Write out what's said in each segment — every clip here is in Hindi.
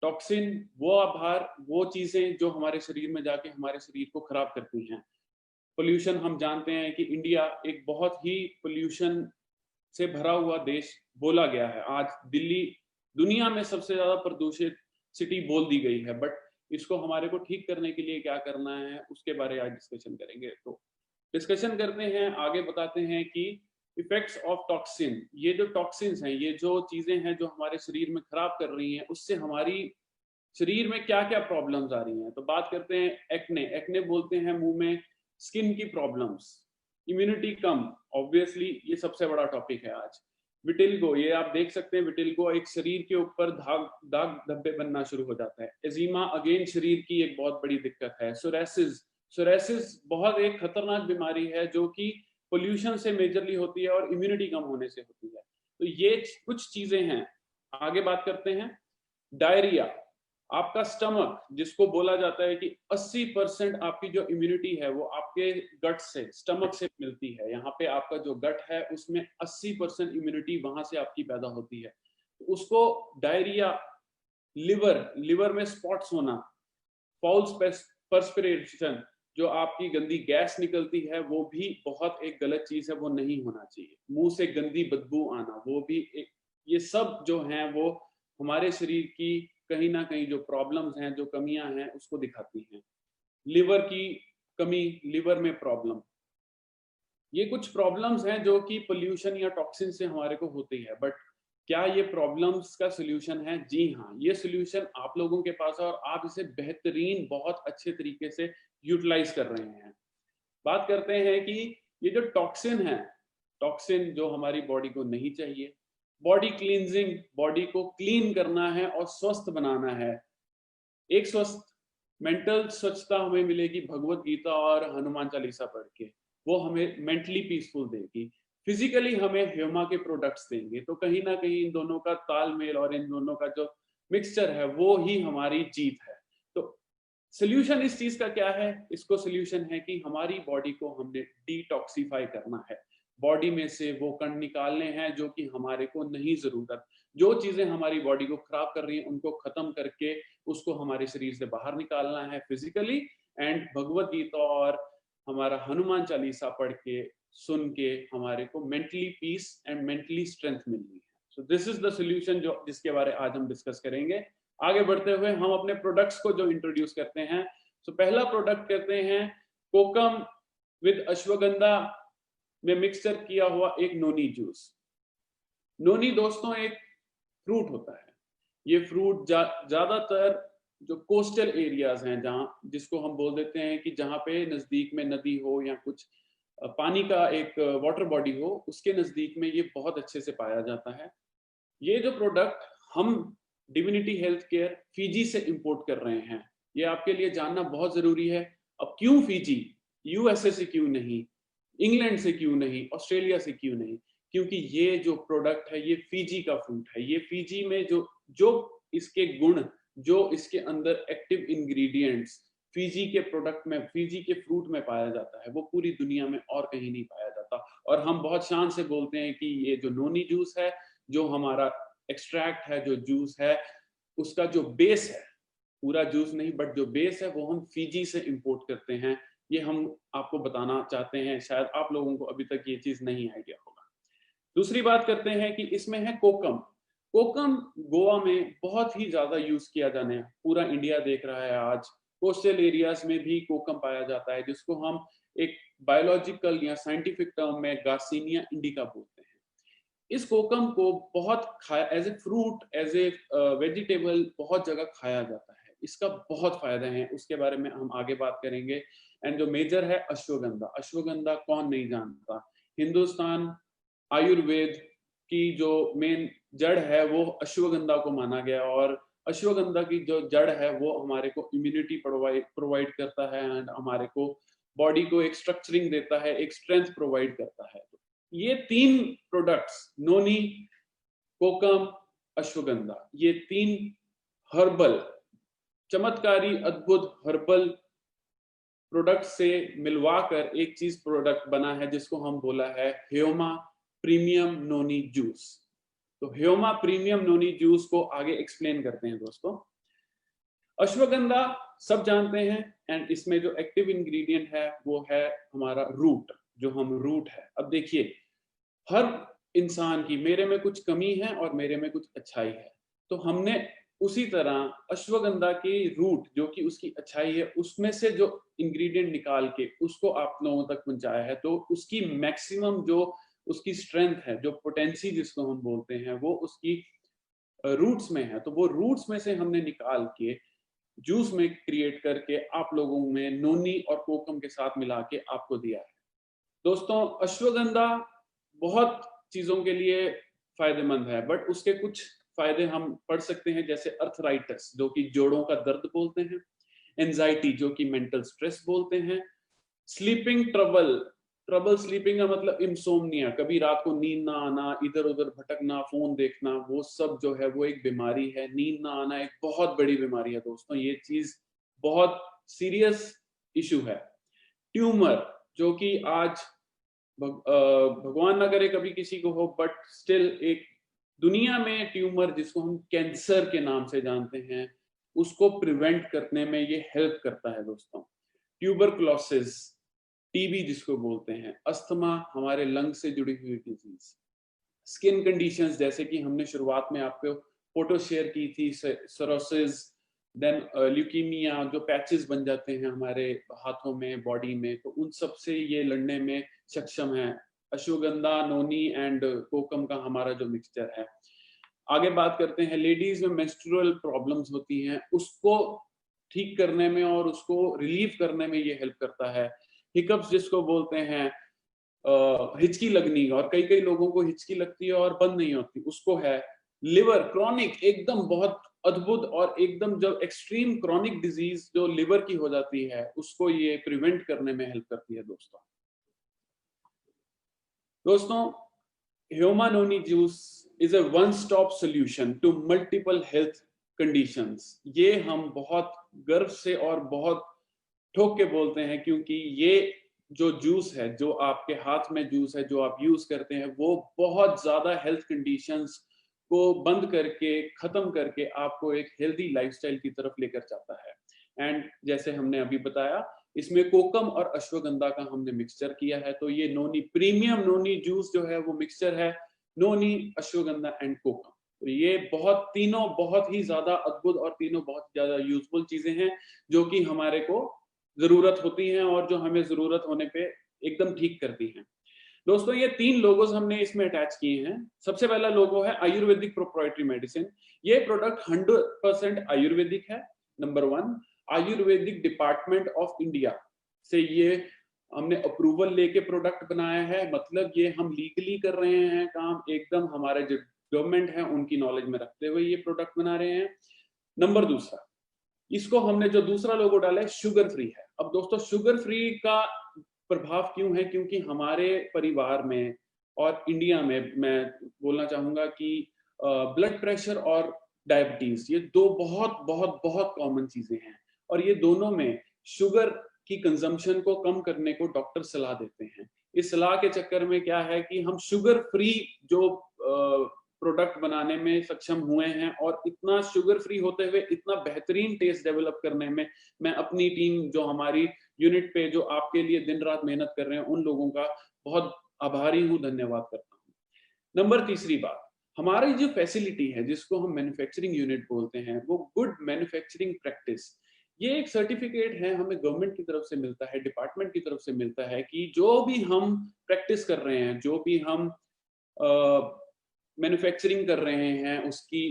टॉक्सिन वो आभार, वो चीजें जो हमारे शरीर में जाके हमारे शरीर को खराब करती हैं। पोल्यूशन, हम जानते हैं कि इंडिया एक बहुत ही पोल्यूशन से भरा हुआ देश बोला गया है। आज दिल्ली दुनिया में सबसे ज्यादा प्रदूषित सिटी बोल दी गई है, बट इसको हमारे को ठीक करने के लिए क्या करना है उसके बारे में आज डिस्कशन करेंगे। तो डिस्कशन करते हैं, आगे बताते हैं कि इफेक्ट्स ऑफ टॉक्सिन। ये जो टॉक्सिन्स हैं, ये जो चीजें हैं जो हमारे शरीर में खराब कर रही हैं, उससे हमारी शरीर में क्या क्या प्रॉब्लम्स आ रही हैं। तो बात करते हैं एक्ने। एक्ने बोलते हैं मुंह में स्किन की प्रॉब्लम्स, इम्यूनिटी कम, ऑब्वियसली ये सबसे बड़ा टॉपिक है आज। विटिल्गो, ये आप देख सकते हैं, विटिल्गो एक शरीर के ऊपर दाग दाग धब्बे बनना शुरू हो जाता है। एजीमा अगेन शरीर की एक बहुत बड़ी दिक्कत है। सोरेसिस, सोरेसिस बहुत एक खतरनाक बीमारी है जो कि पोल्यूशन से मेजरली होती है और इम्यूनिटी कम होने से होती है। तो ये कुछ चीजें हैं। आगे बात करते हैं डायरिया। आपका स्टमक, जिसको बोला जाता है कि 80% आपकी जो इम्यूनिटी है वो आपके गट से, स्टमक से मिलती है। यहाँ पे आपका जो गट है उसमें 80% इम्यूनिटी वहां से आपकी पैदा होती है। उसको डायरिया, लिवर, लिवर में स्पॉट्स होना, फाउल पर्सपिरेशन, जो आपकी गंदी गैस निकलती है, वो भी बहुत एक गलत चीज है, वो नहीं होना चाहिए। मुंह से गंदी बदबू आना, वो भी एक, ये सब जो हैं वो हमारे शरीर की कहीं ना कहीं जो प्रॉब्लम्स हैं, जो कमियां हैं, उसको दिखाती हैं। लिवर की कमी, लिवर में प्रॉब्लम, ये कुछ प्रॉब्लम्स हैं जो कि पोल्यूशन या टॉक्सिन से हमारे को होती है। बट क्या ये प्रॉब्लम्स का सोल्यूशन है? जी हाँ, ये सोल्यूशन आप लोगों के पास है और आप इसे बेहतरीन, बहुत अच्छे तरीके से यूटिलाइज कर रहे हैं। बात करते हैं कि ये जो टॉक्सिन है, टॉक्सिन जो हमारी बॉडी को नहीं चाहिए, बॉडी क्लींजिंग, बॉडी को क्लीन करना है और स्वस्थ बनाना है। एक स्वस्थ मेंटल स्वच्छता हमें मिलेगी भगवत गीता और हनुमान चालीसा पढ़ के, वो हमें मेंटली पीसफुल देगी। फिजिकली हमें ह्यूमा के प्रोडक्ट्स देंगे। तो कहीं ना कहीं इन दोनों का तालमेल और इन दोनों का जो मिक्सचर है वो ही हमारी जीत है। तो सोल्यूशन इस चीज का क्या है? इसको सोल्यूशन है कि हमारी बॉडी को हमने डिटॉक्सिफाई करना है। बॉडी में से वो कण निकालने हैं जो कि हमारे को नहीं जरूरत, जो चीजें हमारी बॉडी को खराब कर रही हैं उनको खत्म करके उसको हमारे शरीर से बाहर निकालना है फिजिकली। एंड भगवत गीता और हमारा हनुमान चालीसा पढ़ के, सुन के हमारे को mentally peace and mentally strength मिलनी है। So this is the solution जो जिसके बारे आज हम डिस्कस करेंगे। आगे बढ़ते हुए हम अपने प्रोडक्ट्स को जो इंट्रोड्यूस करते हैं। सो पहला प्रोडक्ट करते हैं कोकम विद अश्वगंधा में मिक्सचर किया हुआ एक नोनी जूस। नोनी दोस्तों एक फ्रूट होता है। ये फ्रूट ज्यादातर जो कोस्टल एरियाज हैं, जहाँ, जिसको हम बोल देते हैं कि जहाँ पे नजदीक में नदी हो या कुछ पानी का एक वाटर बॉडी हो, उसके नजदीक में ये बहुत अच्छे से पाया जाता है। ये जो प्रोडक्ट हम डिविनिटी हेल्थ केयर फीजी से इंपोर्ट कर रहे हैं, ये आपके लिए जानना बहुत जरूरी है। अब क्यों फीजी? यूएसए से क्यों नहीं, इंग्लैंड से क्यों नहीं, ऑस्ट्रेलिया से क्यों नहीं? क्योंकि ये जो प्रोडक्ट है ये फीजी का फ्रूट है। ये फीजी में जो जो इसके गुण, जो इसके अंदर एक्टिव इंग्रेडिएंट्स फीजी के प्रोडक्ट में, फीजी के फ्रूट में पाया जाता है, वो पूरी दुनिया में और कहीं नहीं पाया जाता। और हम बहुत शान से बोलते हैं कि ये जो नोनी जूस है, जो हमारा एक्सट्रैक्ट है, जो जूस है, उसका जो बेस है, पूरा जूस नहीं बट जो बेस है वो हम फीजी से इंपोर्ट करते हैं। ये हम आपको बताना चाहते हैं, शायद आप लोगों को अभी तक ये चीज नहीं आइडिया होगा। दूसरी बात करते हैं कि इसमें है कोकम। कोकम गोवा में बहुत ही ज्यादा यूज किया जाने, पूरा इंडिया देख रहा है आज। कोस्टल एरियाज में भी कोकम पाया जाता है, जिसको हम एक बायोलॉजिकल या साइंटिफिक टर्म में गार्सिनिया इंडिका बोलते हैं। इस कोकम को बहुत खाया, as a fruit, as a vegetable बहुत जगह खाया जाता है। इसका बहुत फायदे हैं, उसके बारे में हम आगे बात करेंगे। एंड जो मेजर है अश्वगंधा। अश्वगंधा कौन नहीं जानता? हिंदुस्तान आयुर्वेद की जो मेन जड़ है वो अश्वगंधा को माना गया, और अश्वगंधा की जो जड़ है वो हमारे को इम्यूनिटी प्रोवाइड करता है एंड हमारे को बॉडी को एक स्ट्रक्चरिंग देता है, एक स्ट्रेंथ प्रोवाइड करता है। ये तीन प्रोडक्ट्स, नोनी, कोकम, अश्वगंधा, ये तीन हर्बल, चमत्कारी, अद्भुत हर्बल प्रोडक्ट से मिलवाकर एक चीज प्रोडक्ट बना है जिसको हम बोला है ह्योमा प्रीमियम नोनी जूस। तो ह्योमा प्रीमियम नोनी जूस को आगे एक्सप्लेन करते हैं दोस्तों। अश्वगंधा सब जानते हैं, एंड इसमें जो एक्टिव इंग्रेडिएंट है वो है हमारा रूट, जो हम रूट है। अब देखिए, हर इंसान की, मेरे में कुछ कमी है और मेरे में कुछ अच्छाई है, तो हमने उसी तरह अश्वगंधा की रूट, जो कि उसकी अच्छाई है, उसमें से जो इंग्रेडिएंट निकाल के उसको आप लोगों तक पहुंचाया है, तो उसकी मैक्सिमम जो उसकी स्ट्रेंथ है, जो पोटेंसी जिसको हम बोलते हैं, वो उसकी रूट्स में है। तो वो रूट्स में से हमने निकाल के जूस में क्रिएट करके आप लोगों में नोनी और कोकम के साथ मिला के आपको दिया है। दोस्तों, अश्वगंधा बहुत चीजों के लिए फायदेमंद है, बट उसके कुछ फायदे हम पढ़ सकते हैं, जैसे अर्थराइटिस, जो कि जोड़ों का दर्द बोलते हैं, एंजाइटी, जो कि मेंटल स्ट्रेस बोलते हैं, स्लीपिंग ट्रबल, ट्रबल स्लीपिंग का मतलब इंसोम्निया, कभी रात को नींद ना आना, इधर उधर भटकना, फोन देखना, वो सब जो है वो एक बीमारी है। नींद ना आना एक बहुत बड़ी बीमारी है दोस्तों, ये चीज बहुत सीरियस इशू है। ट्यूमर, जो कि आज भगवान ना करे कभी किसी को हो, बट स्टिल एक दुनिया में ट्यूमर, जिसको हम कैंसर के नाम से जानते हैं, उसको प्रिवेंट करने में ये हेल्प करता है दोस्तों। ट्यूबरकुलोसिस, टीबी जिसको बोलते हैं, अस्थमा, हमारे लंग से जुड़ी हुई डिजीज, स्किन कंडीशंस, जैसे कि हमने शुरुआत में आपको फोटो शेयर की थी, सरोसिस, देन ल्यूकीमिया, जो पैचेस बन जाते हैं हमारे हाथों में, बॉडी में, तो उन सब से ये लड़ने में सक्षम है अश्वगंधा, नोनी एंड कोकम का हमारा जो मिक्सचर है। आगे बात करते हैं, लेडीज में मेंस्ट्रुअल प्रॉब्लम्स होती हैं, उसको ठीक करने में और उसको रिलीव करने में ये हेल्प करता है। हिकअप्स जिसको बोलते हैं, हिचकी लगनी, और कई कई लोगों को हिचकी लगती है और बंद नहीं होती, उसको है। लिवर क्रॉनिक, एकदम बहुत अद्भुत और एकदम जो एक्सट्रीम क्रॉनिक डिजीज जो लिवर की हो जाती है, उसको ये प्रिवेंट करने में हेल्प करती है दोस्तों, ह्यूमानोनी juice is a one stop solution to multiple health conditions। ये हम बहुत गर्व से और बहुत ठोक के बोलते हैं, क्योंकि ये जो जूस है, जो आपके हाथ में जूस है, जो आप यूज करते हैं, वो बहुत ज्यादा हेल्थ कंडीशंस को बंद करके, खत्म करके आपको एक हेल्दी लाइफस्टाइल की तरफ लेकर जाता है। एंड जैसे हमने अभी बताया, इसमें कोकम और अश्वगंधा का हमने मिक्सचर किया है, तो ये नोनी प्रीमियम नोनी जूस जो है वो मिक्सचर है, नोनी, अश्वगंधा एंड कोकम। तो ये बहुत, तीनों बहुत ही ज्यादा अद्भुत और तीनों बहुत ज्यादा यूजफुल चीजें हैं, जो कि हमारे को जरूरत होती हैं और जो हमें जरूरत होने पे एकदम ठीक करती हैं। दोस्तों, ये 3 लोगोस हमने इसमें अटैच किए हैं। सबसे पहला लोगो है आयुर्वेदिक प्रोप्राइटरी मेडिसिन। ये प्रोडक्ट 100% आयुर्वेदिक है। Number 1, Ayurvedic department of India से ये हमने अप्रूवल लेके प्रोडक्ट बनाया है, मतलब ये हम लीगली कर रहे हैं काम, एकदम हमारे जो गवर्नमेंट है उनकी नॉलेज में रखते हुए ये प्रोडक्ट बना रहे हैं। नंबर दूसरा, इसको हमने जो दूसरा लोगो डाला है, शुगर फ्री है। अब दोस्तों, शुगर फ्री का प्रभाव क्यों है? क्योंकि हमारे परिवार में और इंडिया में, मैं बोलना चाहूंगा कि ब्लड प्रेशर और डायबिटीज, ये दो बहुत बहुत बहुत कॉमन चीजें हैं, और ये दोनों में शुगर की कंजम्पशन को कम करने को डॉक्टर सलाह देते हैं। इस सलाह के चक्कर में क्या है कि हम शुगर फ्री जो प्रोडक्ट बनाने में सक्षम हुए हैं, और इतना शुगर फ्री होते हुए इतना बेहतरीन टेस्ट डेवलप करने में मैं अपनी टीम, जो हमारी यूनिट पे जो आपके लिए दिन रात मेहनत कर रहे हैं, उन लोगों का बहुत आभारी हूँ, धन्यवाद करता हूँ। नंबर तीसरी बात, हमारी जो फैसिलिटी है, जिसको हम मैन्युफैक्चरिंग यूनिट बोलते हैं, वो गुड मैन्युफैक्चरिंग प्रैक्टिस, ये एक सर्टिफिकेट है, हमें गवर्नमेंट की तरफ से मिलता है, डिपार्टमेंट की तरफ से मिलता है, कि जो भी हम प्रैक्टिस कर रहे हैं, जो भी हम मैन्युफैक्चरिंग कर रहे हैं, उसकी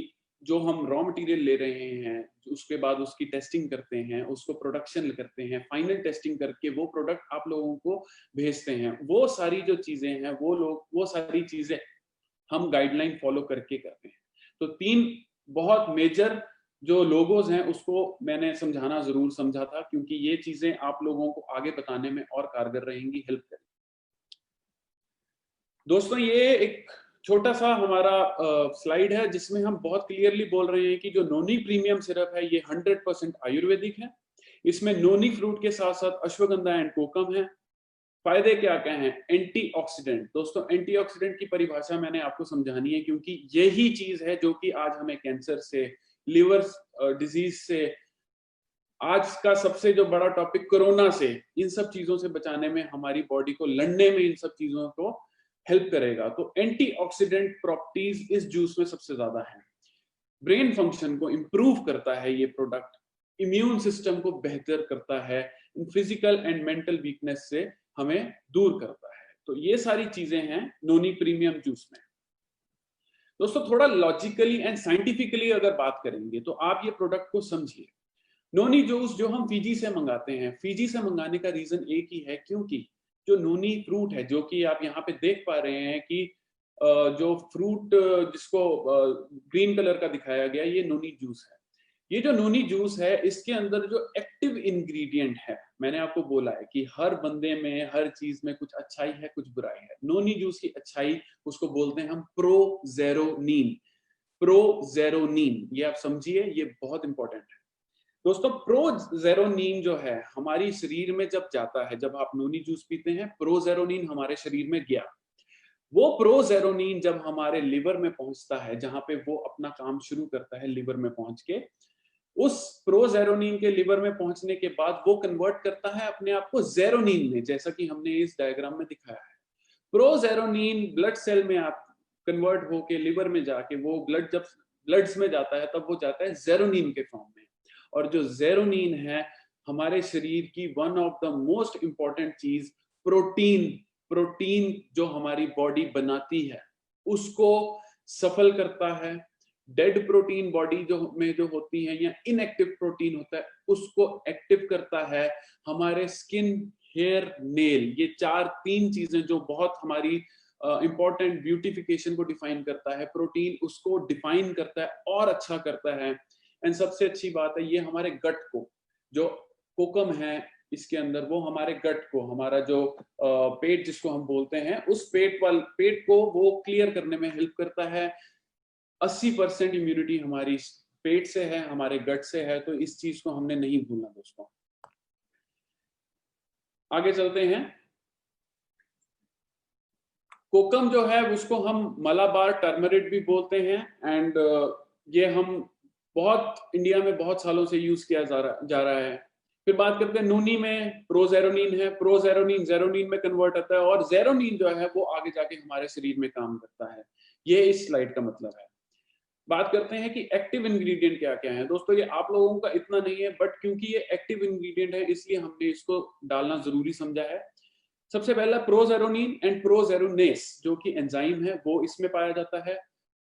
जो हम रॉ मटेरियल ले रहे हैं, उसके बाद उसकी टेस्टिंग करते हैं, उसको प्रोडक्शन करते हैं, फाइनल टेस्टिंग करके वो प्रोडक्ट आप लोगों को भेजते हैं, वो सारी जो चीजें हैं, वो सारी चीजें हम गाइडलाइन फॉलो करके करते हैं। तो 3 बहुत मेजर जो लोगोज हैं, उसको मैंने समझाना जरूर समझा था, क्योंकि ये चीजें आप लोगों को आगे बताने में और कारगर रहेंगी, हेल्प करेंगी। दोस्तों, ये एक छोटा सा हमारा स्लाइड है, जिसमें हम बहुत क्लियरली बोल रहे हैं कि जो नोनी प्रीमियम सिरप है, ये 100% आयुर्वेदिक है। इसमें नोनी फ्रूट के साथ साथ अश्वगंधा एंड कोकम है। फायदे क्या क्या हैं? एंटीऑक्सीडेंट। दोस्तों, एंटीऑक्सीडेंट की परिभाषा मैंने आपको समझानी है, क्योंकि यही चीज है जो कि आज हमें कैंसर से, लिवर डिजीज से, आज का सबसे जो बड़ा टॉपिक कोरोना से, इन सब चीजों से बचाने में, हमारी बॉडी को लड़ने में इन सब चीजों को हेल्प करेगा। तो एंटीऑक्सीडेंट प्रॉपर्टीज इस जूस में सबसे ज्यादा है। ब्रेन फंक्शन को इंप्रूव करता है ये प्रोडक्ट, इम्यून सिस्टम को बेहतर करता है, फिजिकल एंड मेंटल वीकनेस से हमें दूर करता है। तो ये सारी चीजें हैं नोनी प्रीमियम जूस में। दोस्तों थोड़ा लॉजिकली एंड साइंटिफिकली अगर बात करेंगे तो आप ये प्रोडक्ट को समझिए। नोनी जूस जो हम फिजी से मंगाते हैं, फिजी से मंगाने का रीजन एक ही है, क्योंकि जो नोनी फ्रूट है, जो कि आप यहाँ पे देख पा रहे हैं कि जो फ्रूट जिसको ग्रीन कलर का दिखाया गया, ये नोनी जूस है। ये जो नोनी जूस है, इसके अंदर जो एक्टिव इंग्रेडिएंट है, मैंने आपको बोला है कि हर बंदे में, हर चीज में कुछ अच्छाई है, कुछ बुराई है। नोनी जूस की अच्छाई, उसको बोलते हैं हम प्रोजेरोनिन। प्रोजेरोनिन, ये आप समझिए, ये बहुत इंपॉर्टेंट है दोस्तों। प्रोजेरोनिन जो है हमारी शरीर में जब जाता है, जब आप नोनी जूस पीते हैं, प्रोजेरोनिन हमारे शरीर में गया। वो प्रोजेरोनिन जब हमारे लिवर में पहुंचता है, जहां पे वो अपना काम शुरू करता है लिवर में पहुंच के, उस प्रोजेरोनिन के लिवर में पहुंचने के बाद वो कन्वर्ट करता है अपने आप को जेरोनिन में, जैसा कि हमने इस डायग्राम में दिखाया है। प्रोजेरोनिन ब्लड सेल में आप कन्वर्ट होके लिवर में जाके, वो ब्लड जब ब्लड्स में जाता है तब वो जाता है जेरोनिन के फॉर्म में। और जो जेरोनिन है हमारे शरीर की one of the most important चीज, प्रोटीन, प्रोटीन जो हमारी बॉडी बनाती है उसको सफल करता है। डेड प्रोटीन बॉडी जो में जो होती है, या इनएक्टिव प्रोटीन होता है, उसको एक्टिव करता है। हमारे स्किन, हेयर, नेल, ये तीन चीजें जो बहुत हमारी इंपॉर्टेंट ब्यूटिफिकेशन को डिफाइन करता है, प्रोटीन उसको डिफाइन करता है और अच्छा करता है। एंड सबसे अच्छी बात है, ये हमारे गट को, जो कोकम है इसके अंदर, वो हमारे गट को, हमारा जो पेट जिसको हम बोलते हैं, उस पेट को वो क्लियर करने में हेल्प करता है। 80% इम्यूनिटी हमारी पेट से है, हमारे गट से है, तो इस चीज को हमने नहीं भूलना दोस्तों। आगे चलते हैं। कोकम जो है उसको हम मलाबार टर्मरिक भी बोलते हैं। एंड ये हम बहुत इंडिया में बहुत सालों से यूज किया जा रहा है। फिर बात करते हैं नोनी में, प्रोजेरोनिन है। प्रोजेरोनिन जेरोनिन में कन्वर्ट होता है, और जेरोनिन जो है वो आगे जाके हमारे शरीर में काम करता है। ये इस स्लाइड का मतलब है। बात करते हैं कि एक्टिव इंग्रेडिएंट क्या क्या है दोस्तों। ये आप लोगों का इतना नहीं है, बट क्योंकि ये एक्टिव इंग्रेडिएंट है इसलिए हमने इसको डालना जरूरी समझा है। सबसे पहला प्रोजेरोनिन एंड प्रोजेरोनेस जो कि एंजाइम है, वो इसमें पाया जाता है।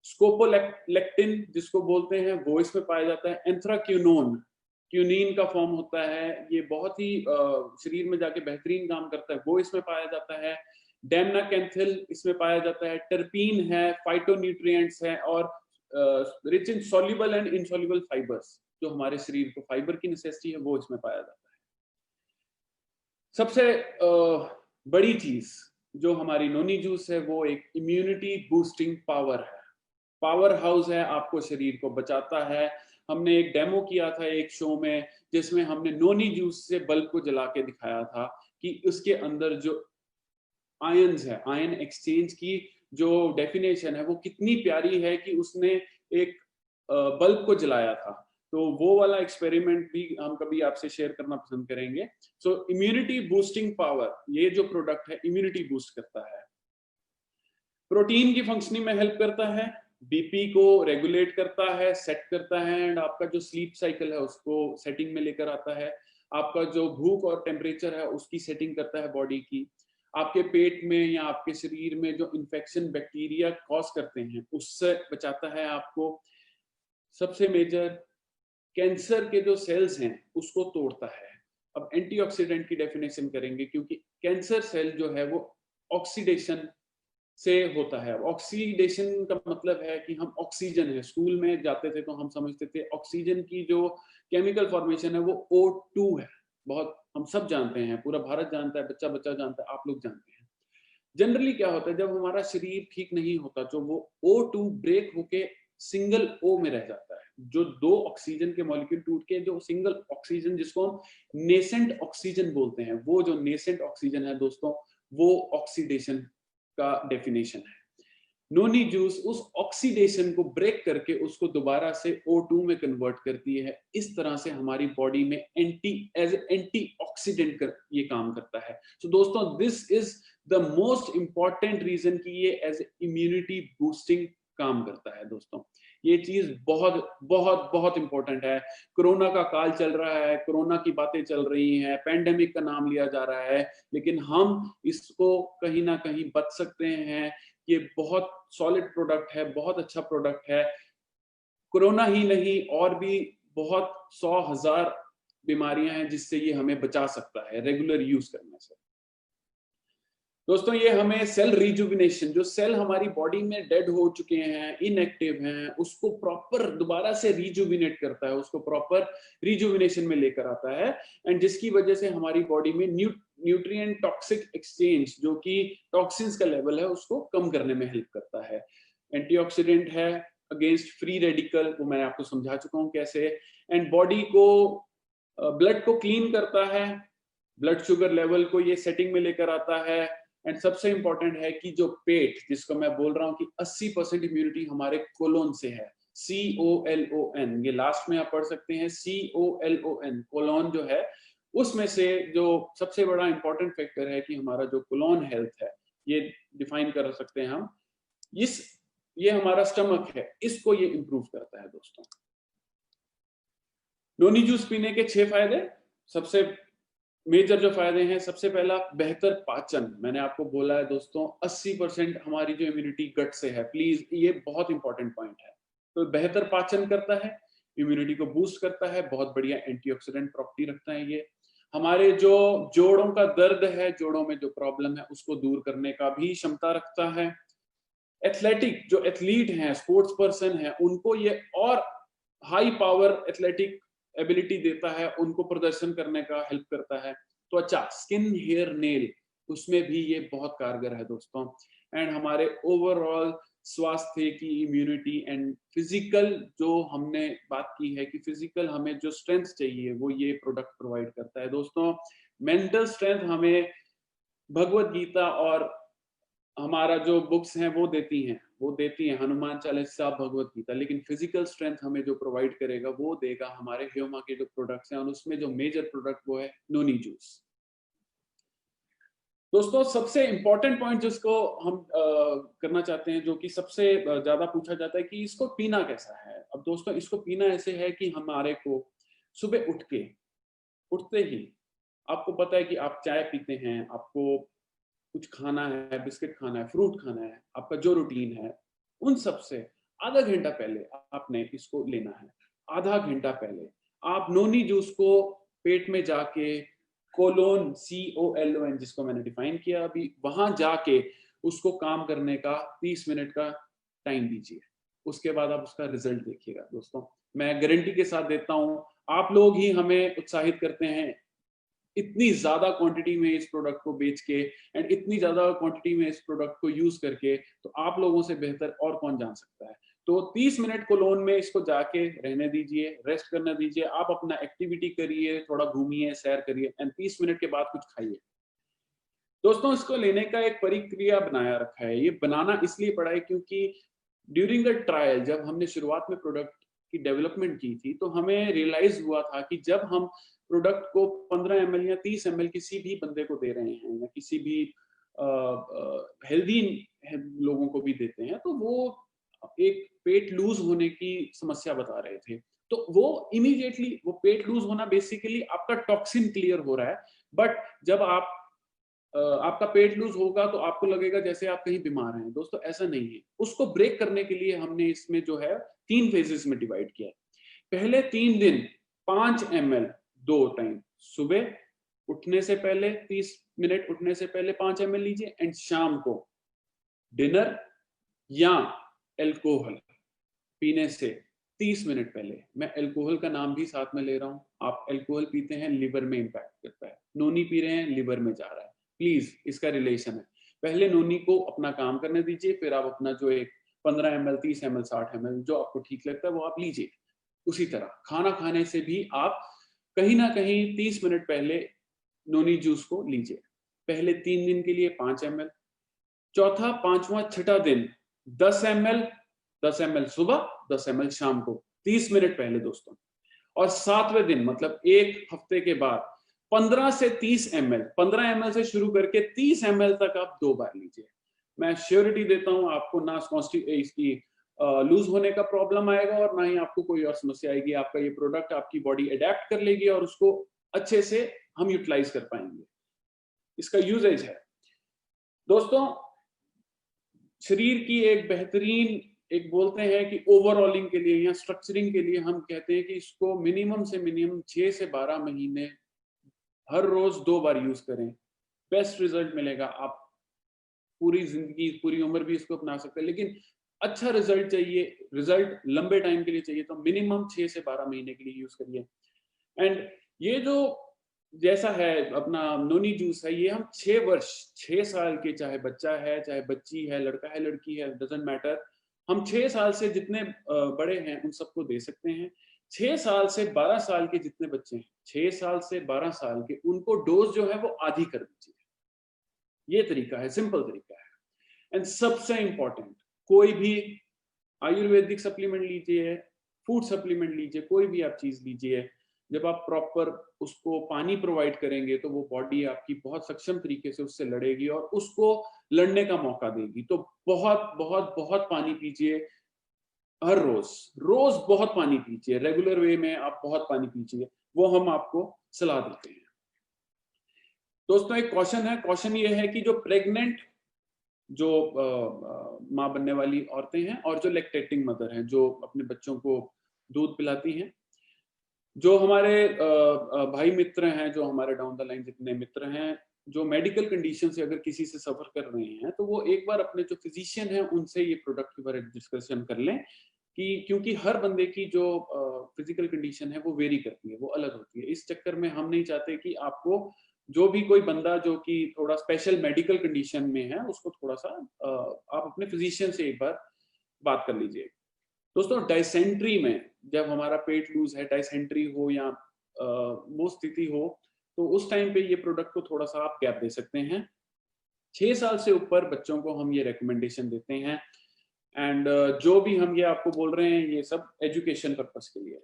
स्कोपोलेक्टिन जिसको बोलते हैं, वो इसमें पाया जाता है। एंथ्राक्विनोन, क्यूनिन का फॉर्म होता है, ये बहुत ही शरीर में जाके बेहतरीन काम करता है, वो इसमें पाया जाता है। डेमनाकेंथिल इसमें पाया जाता है। टर्पीन है, फाइटोन्यूट्रिएंट्स है, और rich in soluble and insoluble fibres, जो हमारे शरीर को फाइबर की नेसेसिटी है, वो इसमें पाया जाता है। सबसे बड़ी चीज जो हमारी नोनी जूस है, वो एक इम्यूनिटी बूस्टिंग पावर है, पावर हाउस है, आपको शरीर को बचाता है। हमने एक डेमो किया था एक शो में, जिसमें हमने नोनी जूस से बल्ब को जला के दिखाया था कि उसके अंदर जो आयंस है, आयन एक्सचेंज की जो डेफिनेशन है वो कितनी प्यारी है, कि उसने एक बल्ब को जलाया था। तो वो वाला एक्सपेरिमेंट भी हम कभी आपसे शेयर करना पसंद करेंगे। सो इम्यूनिटी बूस्टिंग पावर, ये जो प्रोडक्ट है इम्यूनिटी बूस्ट करता है। प्रोटीन की फंक्शनिंग में हेल्प करता है, बीपी को रेगुलेट करता है, सेट करता है, एंड आपका जो स्लीप साइकिल है उसको सेटिंग में लेकर आता है। आपका जो भूख और टेम्परेचर है उसकी सेटिंग करता है बॉडी की। आपके पेट में या आपके शरीर में जो इन्फेक्शन बैक्टीरिया कॉज करते हैं उससे बचाता है आपको। सबसे मेजर, कैंसर के जो सेल्स हैं उसको तोड़ता है। अब एंटीऑक्सीडेंट की डेफिनेशन करेंगे, क्योंकि कैंसर सेल जो है वो ऑक्सीडेशन से होता है। ऑक्सीडेशन का मतलब है कि हम ऑक्सीजन है, स्कूल में जाते थे तो हम समझते थे ऑक्सीजन की जो केमिकल फॉर्मेशन है वो O2 है। बहुत हम सब जानते हैं, पूरा भारत जानता है, बच्चा बच्चा जानता है, आप लोग जानते हैं। जनरली क्या होता है, जब हमारा शरीर ठीक नहीं होता तो वो O2 ब्रेक होके सिंगल O में रह जाता है। जो दो ऑक्सीजन के मॉलिक्यूल टूट के जो सिंगल ऑक्सीजन, जिसको हम नेसेंट ऑक्सीजन बोलते हैं, वो जो नेसेंट ऑक्सीजन है दोस्तों, वो ऑक्सीडेशन का डेफिनेशन है। नोनी जूस उस ऑक्सीडेशन को ब्रेक करके उसको दोबारा से O2 में कन्वर्ट करती है। इस तरह से हमारी बॉडी में एंटीऑक्सीडेंट ये काम करता है। तो दोस्तों, this is the most important reason कि ये एज इम्यूनिटी बूस्टिंग काम करता है। दोस्तों, ये चीज बहुत बहुत बहुत इंपॉर्टेंट है। कोरोना का काल चल रहा है, कोरोना की बातें चल रही हैं, पैंडेमिक का नाम लिया जा रहा है, लेकिन हम इसको कहीं ना कहीं बच सकते हैं। ये बहुत सॉलिड प्रोडक्ट है, बहुत अच्छा प्रोडक्ट है। कोरोना ही नहीं, और भी बहुत 100,000 बीमारियां हैं जिससे ये हमें बचा सकता है रेगुलर यूज करने से। दोस्तों, ये हमें सेल रिजुविनेशन, जो सेल हमारी बॉडी में डेड हो चुके हैं, इनएक्टिव हैं, उसको प्रॉपर दोबारा से रिजुविनेट करता है, उसको प्रॉपर रिजुविनेशन में लेकर आता है। एंड जिसकी वजह से हमारी बॉडी में न्यूट्रिएंट टॉक्सिक एक्सचेंज, जो कि टॉक्सिन्स का लेवल है, उसको कम करने में हेल्प करता है। एंटीऑक्सीडेंट है अगेंस्ट फ्री रेडिकल, वो मैं आपको समझा चुका हूं कैसे। एंड बॉडी को, ब्लड को क्लीन करता है, ब्लड शुगर लेवल को ये सेटिंग में लेकर आता है। एंड सबसे इंपॉर्टेंट है कि जो पेट, जिसको मैं बोल रहा हूँ कि 80% इम्यूनिटी हमारे कोलोन से है, COLON, ये लास्ट में आप पढ़ सकते हैं, COLON, कोलोन जो है, उसमें से जो सबसे बड़ा इंपॉर्टेंट फैक्टर है कि हमारा जो कोलोन हेल्थ है, ये डिफाइन कर सकते हैं हम, ये हमारा स्टमक है, इसको ये इंप्रूव करता है। दोस्तों, नोनी जूस पीने के 6 फायदे, सबसे मेजर जो फायदे हैं, सबसे पहला बेहतर पाचन। मैंने आपको बोला है दोस्तों, 80% हमारी जो इम्यूनिटी गट से है, प्लीज ये बहुत इंपॉर्टेंट पॉइंट है। तो बेहतर पाचन करता है, इम्यूनिटी को बूस्ट करता है, बहुत बढ़िया एंटीऑक्सीडेंट प्रॉपर्टी रखता है। ये हमारे जो जोड़ों का दर्द है, जोड़ों में जो प्रॉब्लम है, उसको दूर करने का भी क्षमता रखता है। एथलेटिक, जो एथलीट हैं, स्पोर्ट्स पर्सन है, उनको ये और हाई पावर एथलेटिक एबिलिटी देता है, उनको प्रदर्शन करने का हेल्प करता है। तो अच्छा, स्किन, हेयर, नेल, उसमें भी ये बहुत कारगर है दोस्तों। एंड हमारे ओवरऑल स्वास्थ्य की, इम्यूनिटी एंड फिजिकल, जो हमने बात की है कि फिजिकल हमें जो स्ट्रेंथ चाहिए, वो ये प्रोडक्ट प्रोवाइड करता है। दोस्तों, मेंटल स्ट्रेंथ हमें भगवत गीता और हमारा जो बुक्स हैं वो देती हैं, हनुमान चालीसा, भगवत गीता, लेकिन फिजिकल स्ट्रेंथ हमें जो प्रोवाइड करेगा वो देगा हमारे ह्यूमा के जो प्रोडक्ट्स हैं, और उसमें जो मेजर प्रोडक्ट वो है नोनी जूस। दोस्तों, सबसे इंपॉर्टेंट पॉइंट जिसको हम करना चाहते हैं, जो कि सबसे ज्यादा पूछा जाता है कि इसको पीना कैसा है। अब दोस्तों, इसको पीना ऐसे है कि हमारे को सुबह उठते ही, आपको पता है कि आप चाय पीते हैं, आपको कुछ खाना है, बिस्किट खाना है, फ्रूट खाना है, आपका जो रूटीन है, उन सब से आधा घंटा पहले आपने इसको लेना है। आधा घंटा पहले आप नोनी जूस को पेट में जाके, कोलोन, COLON, जिसको मैंने डिफाइन किया अभी, वहां जाके उसको काम करने का 30 मिनट का टाइम दीजिए। उसके बाद आप उसका रिजल्ट देखिएगा। दोस्तों, मैं गारंटी के साथ देता हूं, आप लोग ही हमें उत्साहित करते हैं इतनी ज्यादा क्वांटिटी में इस प्रोडक्ट को बेच के, एंड इतनी ज्यादा क्वांटिटी में इस प्रोडक्ट को यूज करके, तो आप लोगों से बेहतर और कौन जान सकता है। तो 30 मिनट कोलोन में इसको जाके रहने दीजिए, रेस्ट करने दीजिए, आप अपना एक्टिविटी करिए, थोड़ा घूमिए, सैर करिए, एंड 30 मिनट के बाद कुछ खाइए। दोस्तों, इसको लेने का एक प्रक्रिया बनाया रखा है। ये बनाना इसलिए पड़ा है क्योंकि ड्यूरिंग द ट्रायल, जब हमने शुरुआत में प्रोडक्ट की डेवलपमेंट की थी, तो हमें रियलाइज हुआ था कि जब हम प्रोडक्ट को 15 ml या 30 ml किसी भी बंदे को दे रहे हैं, या किसी भी हेल्दी लोगों को भी देते हैं, तो वो एक पेट लूज होने की समस्या बता रहे थे। तो वो इमीडिएटली, वो पेट लूज होना बेसिकली आपका टॉक्सिन क्लियर हो रहा है। बट जब आपका पेट लूज होगा तो आपको लगेगा जैसे आप कहीं बीमार हैं। दोस्तों, ऐसा नहीं है। उसको ब्रेक करने के लिए हमने इसमें जो है 3 फेजेस में डिवाइड किया है। पहले 3 दिन 5 ml 2 टाइम, सुबह उठने से पहले 30 मिनट, उठने से पहले 5 ml लीजिए, एंड शाम को डिनर या एल्कोहल पीने से 30 मिनट पहले। मैं एल्कोहल का नाम भी साथ में ले रहा हूं। आप एल्कोहल पीते हैं, लिवर में इंपैक्ट करता है। नोनी पी रहे हैं, लिवर में जा रहा है। प्लीज, इसका रिलेशन है। पहले नोनी को अपना काम करने दीजिए, फिर आप अपना जो एक 15 ml, 30 ml, 60 ml जो आपको ठीक लगता है वो आप लीजिए। उसी तरह खाना खाने से भी आप कहीं ना कहीं 30 मिनट पहले नोनी जूस को लीजिए। पहले 3 दिन के लिए 5 ml, चौथा, पांचवा, छठा दिन 10 ml, 10 ml सुबह, 10 ml शाम को, 30 मिनट पहले दोस्तों। और 7वें दिन मतलब एक हफ्ते के बाद 15 से 30 ml, 15 ml से शुरू करके 30 ml तक आप 2 बार लीजिए। मैं श्योरिटी देता हूँ आपको ना इसकी लूज होने का प्रॉब्लम आएगा और ना ही आपको कोई और समस्या आएगी। आपका ये प्रोडक्ट आपकी बॉडी अडेप्ट कर लेगी और उसको अच्छे से हम यूटिलाइज कर पाएंगे। इसका यूजेज है दोस्तों, शरीर की एक बेहतरीन, एक बोलते हैं कि ओवरऑलिंग के लिए या स्ट्रक्चरिंग के लिए हम कहते हैं कि इसको मिनिमम से मिनिमम 6 से 12 महीने हर रोज 2 बार यूज करें, बेस्ट रिजल्ट मिलेगा। आप पूरी जिंदगी, पूरी उम्र भी इसको अपना सकते हैं, लेकिन अच्छा रिजल्ट चाहिए, रिजल्ट लंबे टाइम के लिए चाहिए तो मिनिमम 6 से 12 महीने के लिए यूज करिए। एंड ये जो जैसा है अपना नोनी जूस है, ये हम 6 वर्ष, 6 साल के, चाहे बच्चा है चाहे बच्ची है, लड़का है लड़की है, डजंट मैटर, हम 6 साल से जितने बड़े हैं उन सबको दे सकते हैं। 6 साल से 12 साल के जितने बच्चे हैं, 6 साल से 12 साल के, उनको डोज जो है वो आधी कर दीजिए। ये तरीका है, सिंपल तरीका है। एंड सबसे इंपॉर्टेंट, कोई भी आयुर्वेदिक सप्लीमेंट लीजिए, फूड सप्लीमेंट लीजिए, कोई भी आप चीज लीजिए, जब आप प्रॉपर उसको पानी प्रोवाइड करेंगे तो वो बॉडी आपकी बहुत सक्षम तरीके से उससे लड़ेगी और उसको लड़ने का मौका देगी। तो बहुत बहुत बहुत पानी पीजिए हर रोज, रोज बहुत पानी पीजिए, रेगुलर वे में आप बहुत पानी पीजिए, वो हम आपको सलाह देते हैं। दोस्तों एक क्वेश्चन है, क्वेश्चन ये है कि जो प्रेग्नेंट, जो माँ बनने वाली औरतें हैं और जो लैक्टेटिंग मदर हैं, जो अपने बच्चों को दूध पिलाती हैं, जो हमारे भाई मित्र हैं, जो हमारे डाउन द लाइन जितने मित्र हैं, जो मेडिकल कंडीशन से अगर किसी से सफर कर रहे हैं, तो वो एक बार अपने जो फिजिशियन हैं उनसे ये प्रोडक्ट के बारे में डिस्कशन कर लें, कि क्योंकि हर बंदे की जो फिजिकल कंडीशन है वो वेरी करती है, वो अलग होती है। इस चक्कर में हम नहीं चाहते कि आपको, जो भी कोई बंदा जो कि थोड़ा स्पेशल मेडिकल कंडीशन में है, उसको थोड़ा सा आप अपने फिजिशियन से एक बार बात कर लीजिए। दोस्तों डाइसेंट्री में, जब हमारा पेट लूज है, डाइसेंट्री हो या वो स्थिति हो, तो उस टाइम पे ये प्रोडक्ट को थोड़ा सा आप गैप दे सकते हैं। 6 साल से ऊपर बच्चों को हम ये रिकमेंडेशन देते हैं। एंड जो भी हम ये आपको बोल रहे हैं, ये सब एजुकेशन पर्पस के लिए है।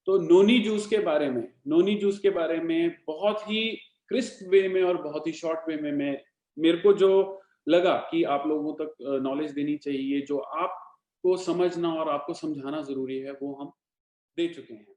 तो नोनी जूस के बारे में, नोनी जूस के बारे में बहुत ही क्रिस्प वे में और बहुत ही शॉर्ट वे में मेरे को जो लगा कि आप लोगों तक नॉलेज देनी चाहिए, जो आपको समझना और आपको समझाना जरूरी है, वो हम दे चुके हैं।